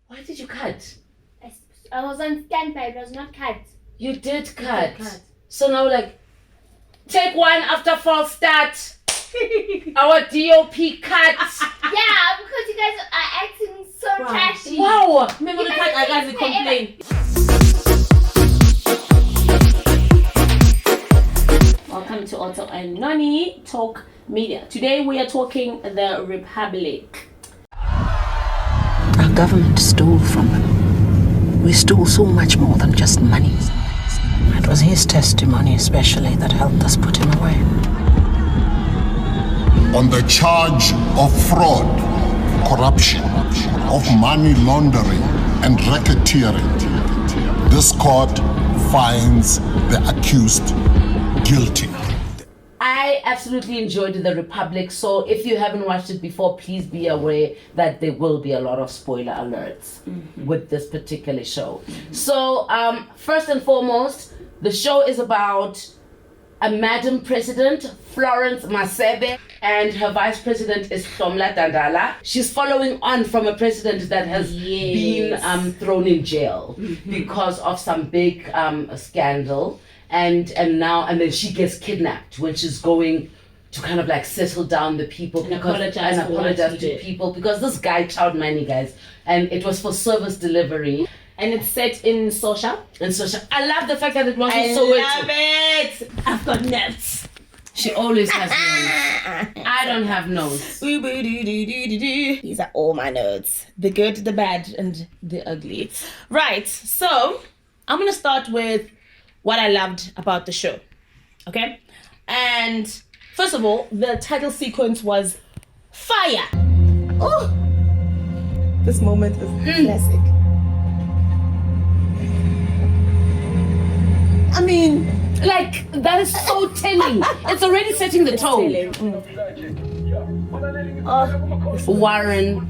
Why did you cut? I was on standby, it was not cut. You did cut. So now like, take one after false start. Our DOP cut. Yeah, because you guys are acting so trashy. Wow. Remember the cut, I guys complain. Welcome to Otso and Noni Talk Media. Today we are talking the Republic. Our government stole from them. We stole so much more than just money. It was his testimony especially that helped us put him away. On the charge of fraud, corruption, of money laundering and racketeering, this court finds the accused guilty. I absolutely enjoyed The Republic, so if you haven't watched it before, please be aware that there will be a lot of spoiler alerts with this particular show. So, first and foremost, the show is about a Madam President, Florence Masebe, and her Vice President is Somla Dandala. She's following on from a president that has been thrown in jail because of some big scandal. And then she gets kidnapped when she's going to kind of like settle down the people and apologize to people because this guy chowed money, guys, and it was for service delivery. And it's set in Sosha. I love the fact that it wasn't so. I love it. I've got nuts. She always has notes. I don't have notes. These are all my notes. The good, the bad, and the ugly. Right, so I'm going to start with what I loved about the show. Okay? And first of all, the title sequence was fire. Oh! This moment is classic. I mean, like, that is so telling. It's already setting the tone. Warren.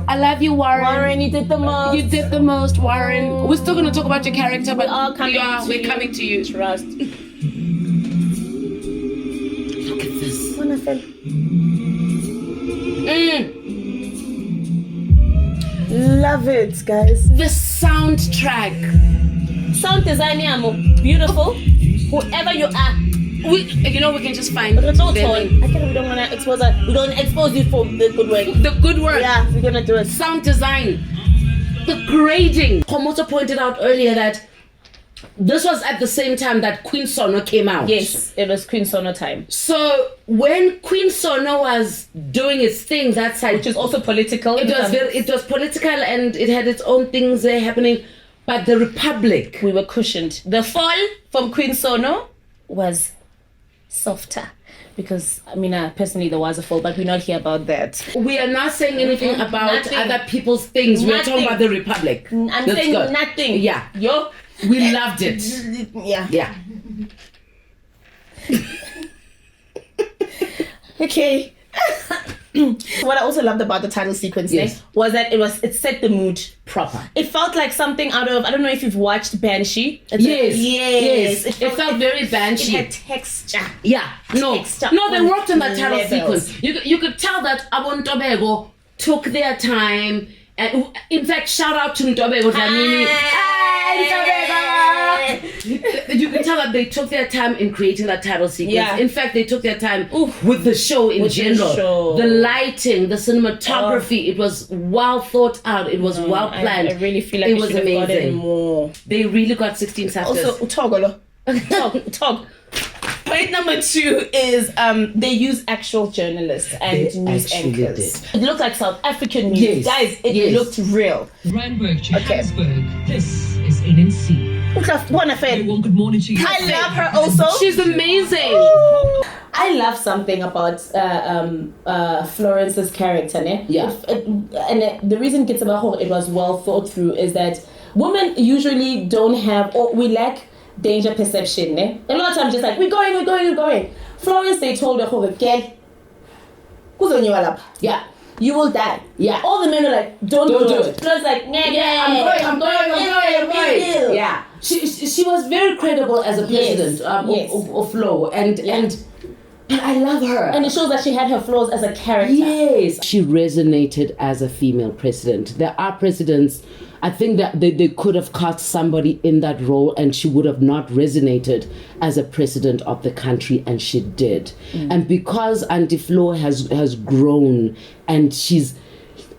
I love you, Warren. Warren, you did the most. You did the most, Warren. We're still going to talk about your character, but we're coming to you. Trust. Look at this. Love it, guys. The soundtrack. Sound design, beautiful. Whoever you are. We can just find we don't want to expose that. We don't expose you for the good work. The good work. Yeah, we're gonna do it. Sound design, the grading. Komoto pointed out earlier that this was at the same time that Queen Sono came out. Yes, it was Queen Sono time. So when Queen Sono was doing its thing that side, which is also political. It was political and it had its own things there happening. But the Republic, we were cushioned. The fall from Queen Sono was softer because personally there was a fall, but we're not here about that. We are not saying anything about other people's things. We're talking about the Republic. I'm saying nothing. Yeah. We loved it. Yeah. Okay. What I also loved about the title sequence was that it set the mood proper. It felt like something out of, I don't know if you've watched Banshee. Yes. It felt very Banshee. It had texture. Yeah. No, they worked on that title sequence. You could tell that Abon Tobego took their time. And in fact, shout out to Ntobego Dlamini. You can tell that they took their time in creating that title sequence. Yeah. In fact, they took their time with the show in general. The lighting, the cinematography, it was well thought out. It was well planned. I really feel like it was amazing. More. They really got 16 chapters. Also, Tog. Point number 2 is they use actual journalists and news anchors. It looked like South African news. Guys, it looked real. Randburg, Johannesburg. This is NNC. Good morning to you. I love her also. She's amazing. Ooh. I love something about Florence's character. Yeah. The reason it was well thought through is that women usually don't have, or we lack danger perception. A lot of times just like, we're going. Florence, they told her, girl, who's on your lap? Yeah. You will die. Yeah. All the men are like, don't do it. Florence like, I'm going. Yeah. She was very credible as a president of Flow, and But I love her. And it shows that she had her flaws as a character. Yes. She resonated as a female president. There are presidents, I think that they could have cast somebody in that role and she would have not resonated as a president of the country, and she did. And because Auntie Flo has grown and she's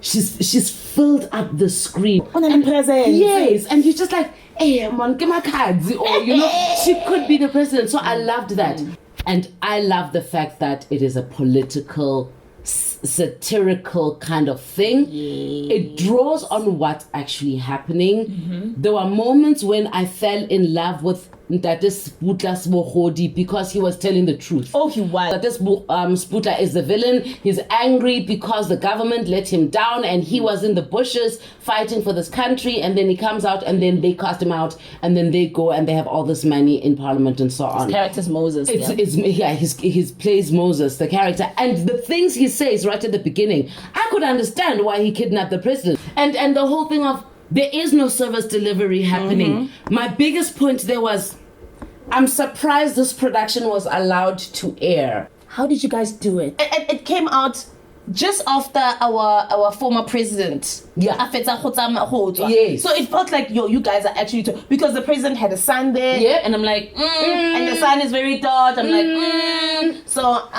filled up the screen. And present. Yes, and you're just like, hey, man, give my cards. Or, you know, she could be the president. So I loved that. And I love the fact that it is a political, satirical kind of thing. It draws on what's actually happening. There were moments when I fell in love with Ntate Sputla Smohodi because he was telling the truth. Oh, he was. That this Sputla is the villain. He's angry because the government let him down and he was in the bushes fighting for this country, and then he comes out and then they cast him out and then they go and they have all this money in parliament and so on. His character's Moses. He plays Moses, the character. And the things he says right at the beginning, I could understand why he kidnapped the president. And the whole thing of there is no service delivery happening. My biggest point there was, I'm surprised this production was allowed to air. How did you guys do it? It came out just after our former president. Yeah. Yes. So it felt like, you guys are actually because the president had a son there. Yeah. And I'm like, and the sun is very dark. I'm like, so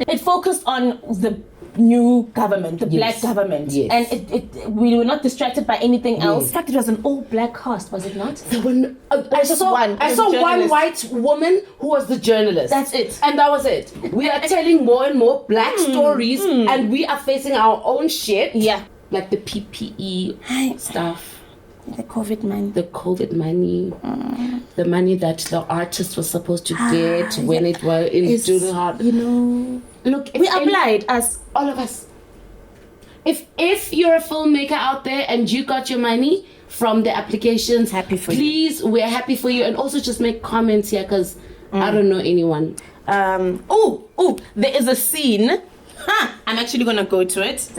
it focused on the new government, the black government. Yes. And we were not distracted by anything else. In fact, it was an all-black cast, was it not? I saw one white woman who was the journalist. That's it. And that was it. We are telling more and more black stories and we are facing our own shit. Yeah. Like the PPE stuff. The COVID money. The COVID money. The money that the artist was supposed to get when it was in student hard. You know. Look, We applied as all of us. If you're a filmmaker out there and you got your money from the applications, Happy for you. please, we're happy for you. And also just make comments here because I don't know anyone. There is a scene. I'm actually gonna go to it.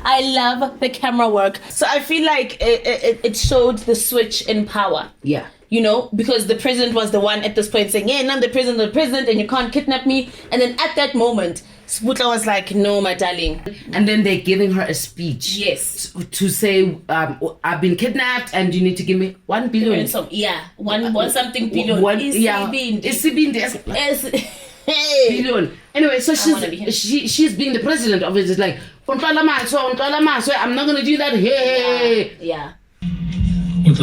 I love the camera work. So I feel like it showed the switch in power. Yeah. You know, because the president was the one at this point saying, yeah, I'm the president, and you can't kidnap me. And then at that moment, Sputla was like, no, my darling. And then they're giving her a speech. Yes. To say, I've been kidnapped and you need to give me 1 billion. One something billion. Billion. Anyway, so she's being the president of it. It's like, I'm not going to do that. Hey. Yeah. Oof,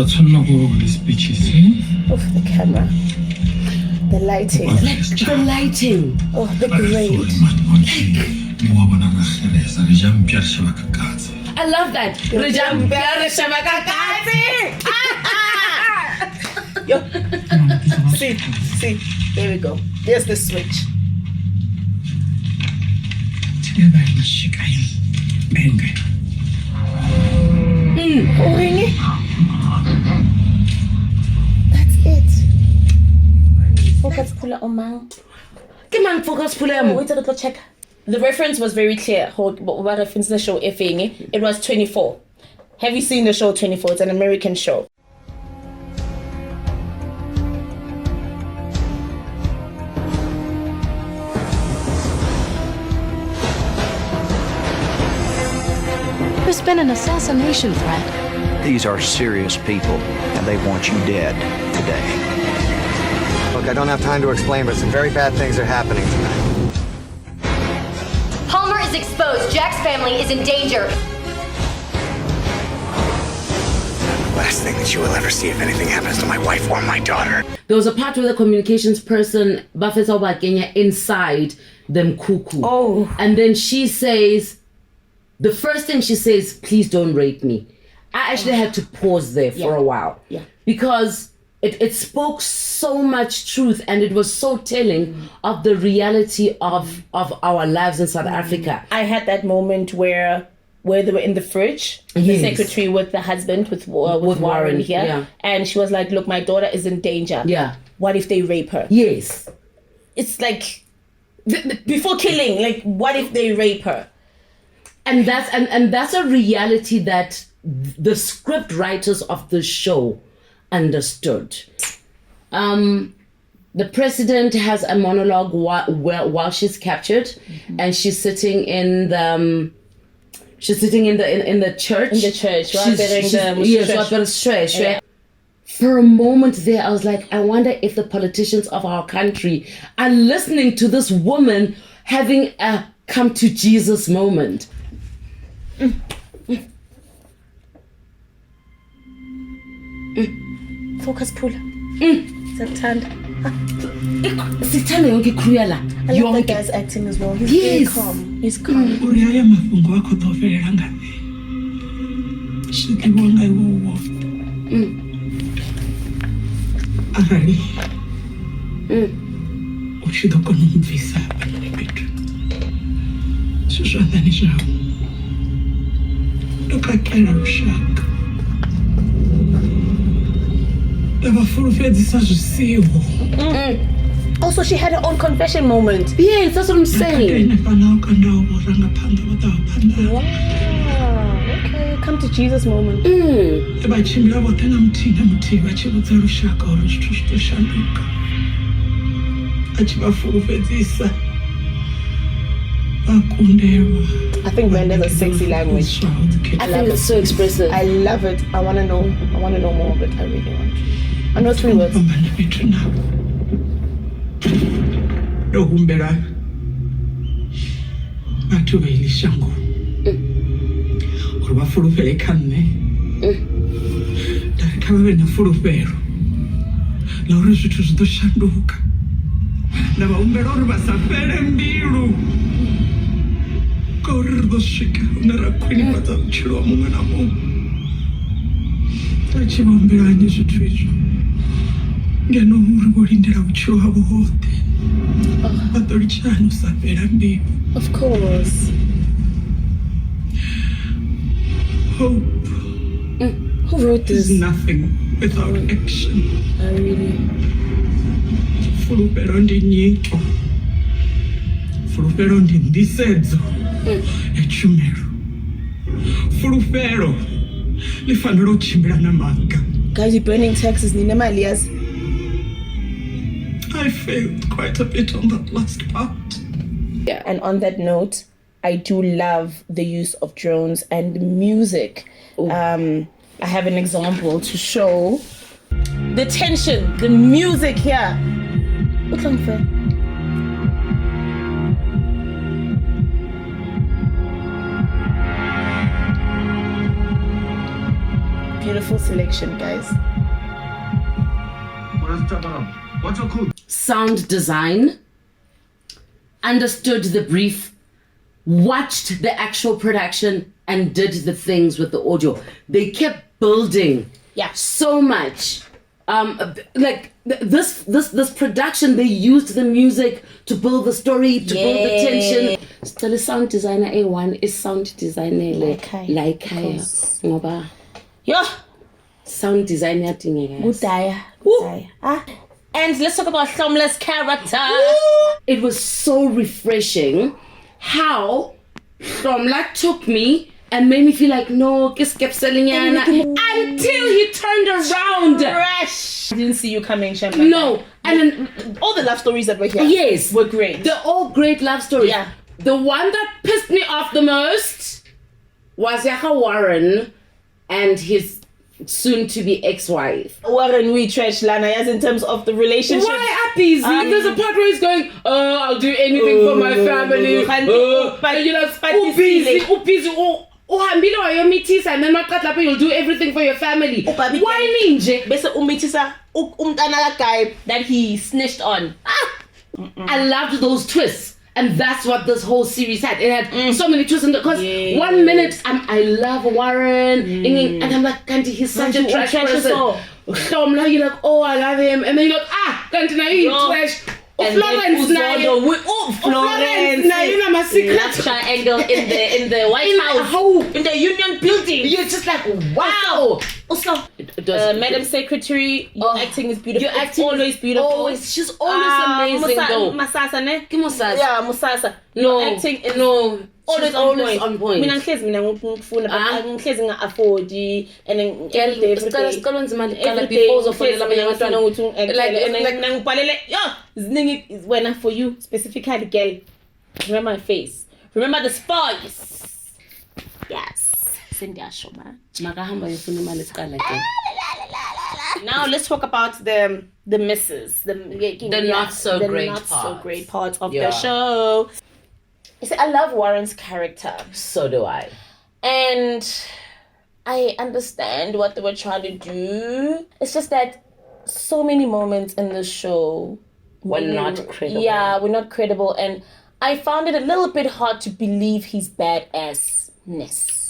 the camera. The lighting. The lighting. Oh, the grade. I love that. See, there we go. There's the switch. That's it. Focus puller omang. Focus puller. Wait a little check. The reference was very clear. What reference the show effing? It was 24. Have you seen the show 24? It's an American show. There's been an assassination threat. These are serious people, and they want you dead today. Look, I don't have time to explain, but some very bad things are happening tonight. Palmer is exposed. Jack's family is in danger. Last thing that you will ever see if anything happens to my wife or my daughter. There was a part where the communications person, Bafesa Kenya, inside them cuckoo. Oh. And then she says, the first thing she says, please don't rape me. I actually had to pause there for a while. Yeah. Because it spoke so much truth and it was so telling of the reality of our lives in South Africa. I had that moment where they were in the fridge, the secretary with the husband, with Warren here. Yeah. And she was like, look, my daughter is in danger. Yeah. What if they rape her? Yes. It's like, before killing, like, what if they rape her? And that's a reality that the script writers of the show understood. The president has a monologue while she's captured, and she's sitting in the church. In the church, For a moment there, I was like, I wonder if the politicians of our country are listening to this woman having a come to Jesus moment. Focus, Pula. Sithanda. Sithanda yonke ikhuluyela. I love that guy's acting as well. He's very calm. He's calm. Uriya mafungo akho tofelela ngabe. Shiki wanga iwo. Arali. Ushida kona umvisa bethu. Shishanda nishawo. Lokakela ushaka. Also, she had her own confession moment. Yes, that's what I'm saying. Wow. Okay, come to Jesus moment. I think man, that's a sexy language. I think it's so expressive. I love it. I want to know more of it. I really want. I know 3 words. Of course. Hope. Who wrote this? Is nothing without action. I really. Fulufero ndi nyito. Fulufero ndi ndisedzo. Echumero. Fulufero. Lifanelo chimbira namaga. Guys, you're burning taxes. Nina Malias. I failed quite a bit on that last part. Yeah. And on that note, I do love the use of drones and music. I have an example to show the tension, the music here. Look unfair. Beautiful selection, guys. What's your code? Sound design, understood the brief, watched the actual production, and did the things with the audio. They kept building so much. This production, they used the music to build the story, to build the tension. Still a sound designer A1 is sound designer like ngoba sound designer thing. And let's talk about Shomla's character. It was so refreshing how Shomla took me and made me feel like, no, kept selling until he turned around. Fresh. I didn't see you coming, Shomla. No. And then, all the love stories that were here were great. They're all great love stories. Yeah. The one that pissed me off the most was Yaka Warren and his soon-to-be ex-wife. Warren, we trash Lana, as in terms of the relationship. Why Appies? There's a part where he's going, I'll do anything for my family. And you're like, busy. Uhambile wayomithisa and then maqala you'll do everything for your family. Why ninje? Bese umithisa umntana guy that he snitched on. I loved those twists. And that's what this whole series had. It had so many twists. Because 1 minute, I love Warren. And I'm like, Kanti, he's such a trash person. Shomla, you're like, oh, I love him. And then you're like, Kanti, now he's trash. And Florence, Florence. Now you know my secret. Love triangle in the White House. In the Union Building. You're just like, wow. Also, Madam Secretary, your acting is beautiful. Your acting always beautiful. Always, she's always amazing though. Musasa, ne? Musasa. Yeah, Musasa. No, your acting is always on point. Mina ngihlezi mina ngifuna but ngihlezi nga-afford and then Sicela nzima liqala before uzofonela abanye abantwana and ngibhalele ziningi wena for you specifically girl. Remember my face. Remember the spice. Yes. Sendiyasho man. Makahamba yofuna imali siqala again. Now let's talk about the misses, the not so great parts of the show. You see, I love Warren's character. So do I. And I understand what they were trying to do. It's just that so many moments in the show were not credible. Yeah, were not credible. And I found it a little bit hard to believe his badassness.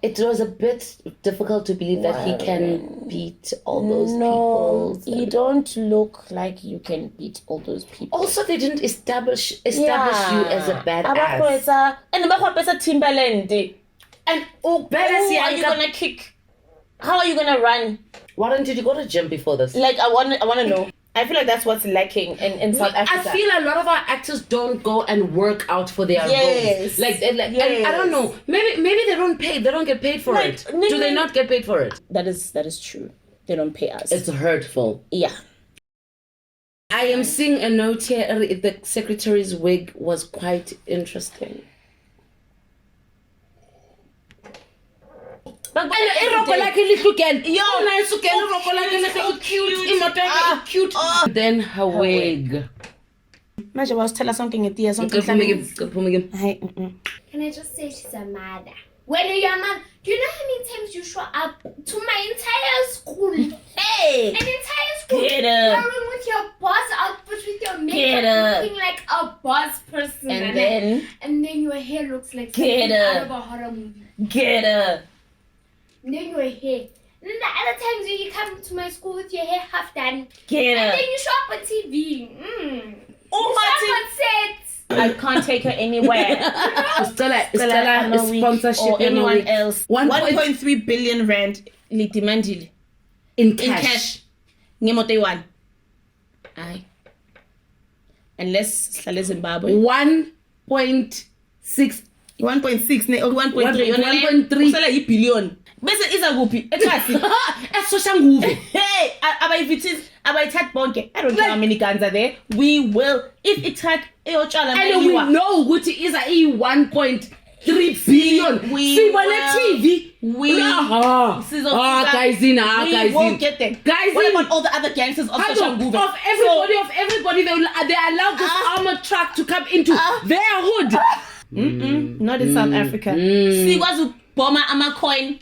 It was a bit difficult to believe that he can beat all those people. No, you don't look like you can beat all those people. Also, they didn't establish you as a badass. And Timbaland. And badass. How are you gonna kick? How are you gonna run? Why didn't you go to gym before this? Like I want to know. I feel like that's what's lacking in South Africa. I feel a lot of our actors don't go and work out for their roles. Like and I don't know. Maybe they don't pay. They don't get paid for it. Do they not get paid for it? That is true. They don't pay us. It's hurtful. Yeah. I am seeing a note here. The secretary's wig was quite interesting. And cute. Then her wig. Imagine I was telling something at the something. Can I just say she's a mother? When you're a mother, do you know how many times you show up to my entire school? Hey! An entire school. Get up. Wearing with your boss outfit, with your makeup, looking like a boss person. And then your hair looks like something out of a horror movie. Get up. And then your hair. And then the other times you come to my school with your hair half done. Get up. And then you show up on TV. Oh, my set. I can't take her anywhere. Stella is sponsorship or anyone else. 1.3 billion rand litimandile in cash. Ngemoto one. Aye. Unless Slale Zimbabwe. 1.6 1.6 or 1.3 1.3 billion. Bese iza kuphi eThasi esosha nguve. Hey, abayithatha bonke. I don't care how many guns are there. We will if ithatha eyotshala and we know ukuthi iza 1.3 billion. We TV. Guys, we won't get them. Guys, what about all the other gangsters of Soshanguve? Of everybody, they allow this armored truck to come into their hood. Not in South Africa. Sikwazi ukubhoma ama-coin.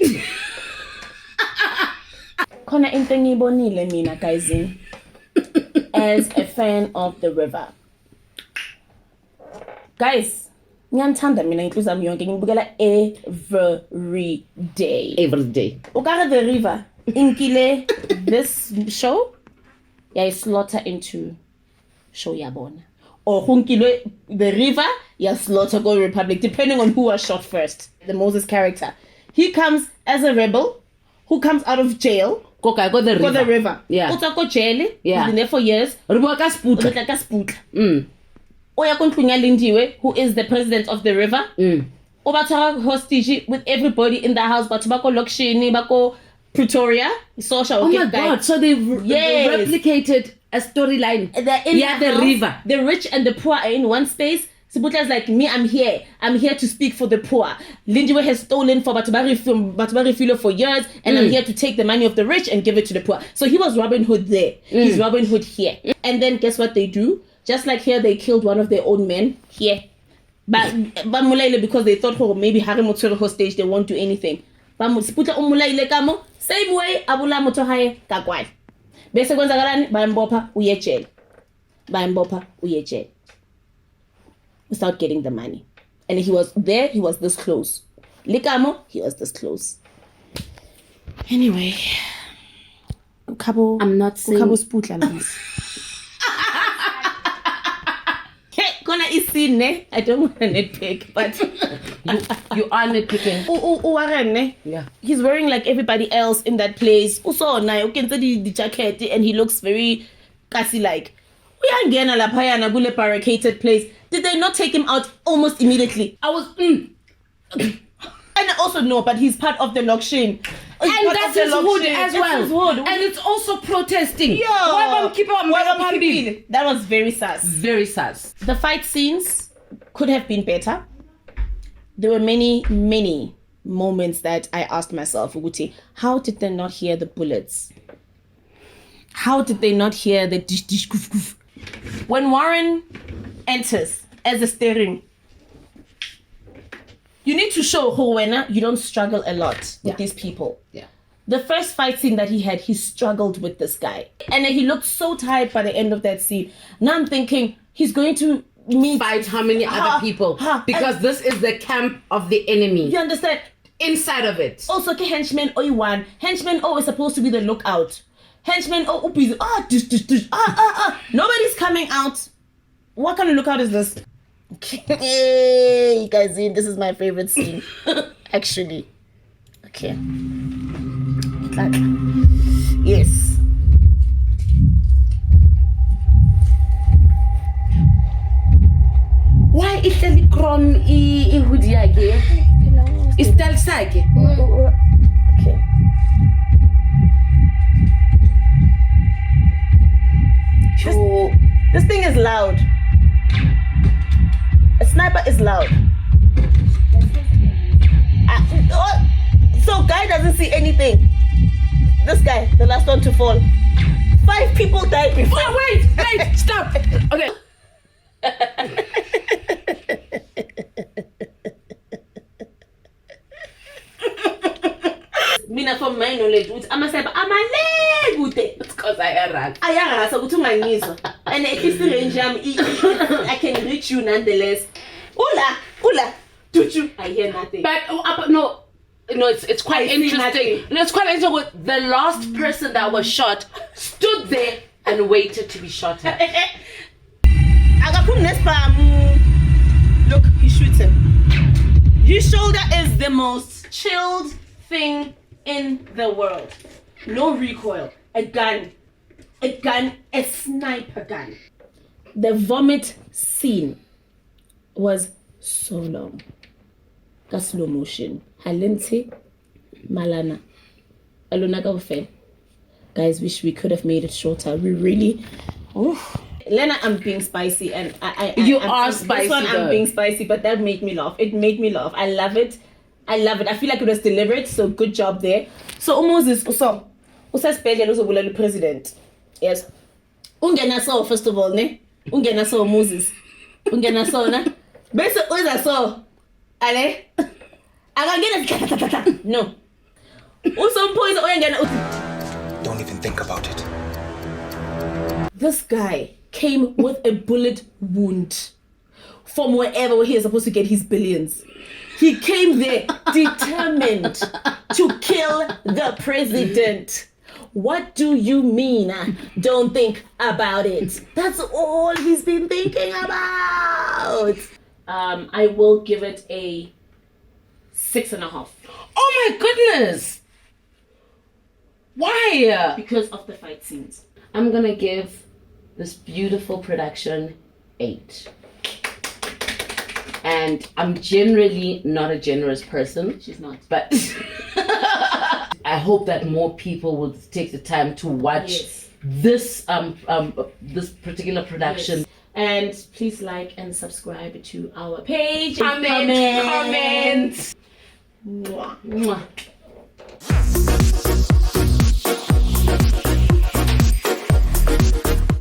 Khona into engiyibonile mina guys as a fan of the river. Guys, ngiyamthanda mina include ami yonke ngibukela every day. Ukare the river inkile this show slaughter into show yabona. Or hunkile the river slaughter go Republic depending on who was shot first. The Moses character, he comes as a rebel who comes out of jail. Go the river. Yeah. Utako jail. Yeah. He's been there for years. Oya kontlunya lindiwe, who is the president of the river. Obatara hostage with everybody in the house. Batubako Lokshini, Bako Pretoria. Social. Oh my God! So they replicated a storyline. The river. The rich and the poor are in one space. Sibutla's like me. I'm here to speak for the poor. Lindiwe has stolen for Batubari Filo for years, and I'm here to take the money of the rich and give it to the poor. So he was Robin Hood there. He's Robin Hood here. And then guess what they do? Just like here, they killed one of their own men here. But Mulaile, because they thought, maybe Harry Motsuru hostage, they won't do anything. But Mulaile kamo, same way, Abula Motohaye, Kakwai. Bese Gonzagalani, Bayambopa, uye jail. Without getting the money. And he was there, he was this close. Likamo, he was this close. Anyway. I'm not saying. is seen, ne? I don't want to nitpick, but you are nitpicking. Yeah. He's wearing like everybody else in that place. Also, now you can see the jacket and he looks very kasi like. We are again a lapayana gule barricaded place. Did they not take him out almost immediately? I was And I also know, but he's part of the Lokshin. And that's his hood as well. And it's also protesting. That was very sus. Very sus. The fight scenes could have been better. There were many moments that I asked myself, Uguti, how did they not hear the bullets? How did they not hear the dish dish goof goof? When Warren enters as a steering, you need to show Howena you don't struggle a lot with these people. Yeah. The first fight scene that he had, he struggled with this guy. And then he looked so tired by the end of that scene. Now I'm thinking he's going to fight how many other people? Because this is the camp of the enemy. You understand? Inside of it. Also, henchman Oiwan. Henchman O is supposed to be the lookout. Henchman O busy. Nobody's coming out. What kind of lookout is this? Okay, you guys see, this is my favorite scene. Actually. Okay. Yes. Why is the chrome I hoodie again? Is that sake? Okay. This thing is loud. A sniper is loud. So guy doesn't see anything. This guy, the last one to fall. 5 people died before. Oh, wait, stop. Okay. Mina from my knowledge, I'm a leg. It's because I am and at least the range I can reach you nonetheless. Ula, tutu. I hear nothing. But no, it's quite interesting. It's quite interesting. With the last person that was shot stood there and waited to be shot at. Look, he shoots him. His shoulder is the most chilled thing in the world. No recoil. A gun, a sniper gun. The vomit scene was so long. Ka slow motion. Halente, Malana. Alona fan. Guys, wish we could have made it shorter. We really. Oof. Lena, I'm being spicy, and I'm spicy. This one, I'm being spicy, but that made me laugh. It made me laugh. I love it. I feel like it was deliberate. So good job there. So Moses, special the president. Yes. Ungena so first of all, ne? Ungena so Moses. Ungena so na. Bese uza so. Ale. Agangena no. Don't even think about it. This guy came with a bullet wound from wherever he is supposed to get his billions. He came there determined to kill the president. What do you mean? Don't think about it. That's all he's been thinking about. I will give it a 6.5. Oh my goodness! Why? Because of the fight scenes. I'm gonna give this beautiful production 8. And I'm generally not a generous person. She's not. But I hope that more people will take the time to watch this this particular production. Yes. And please like and subscribe to our page. Comment. Mwah. Mwah.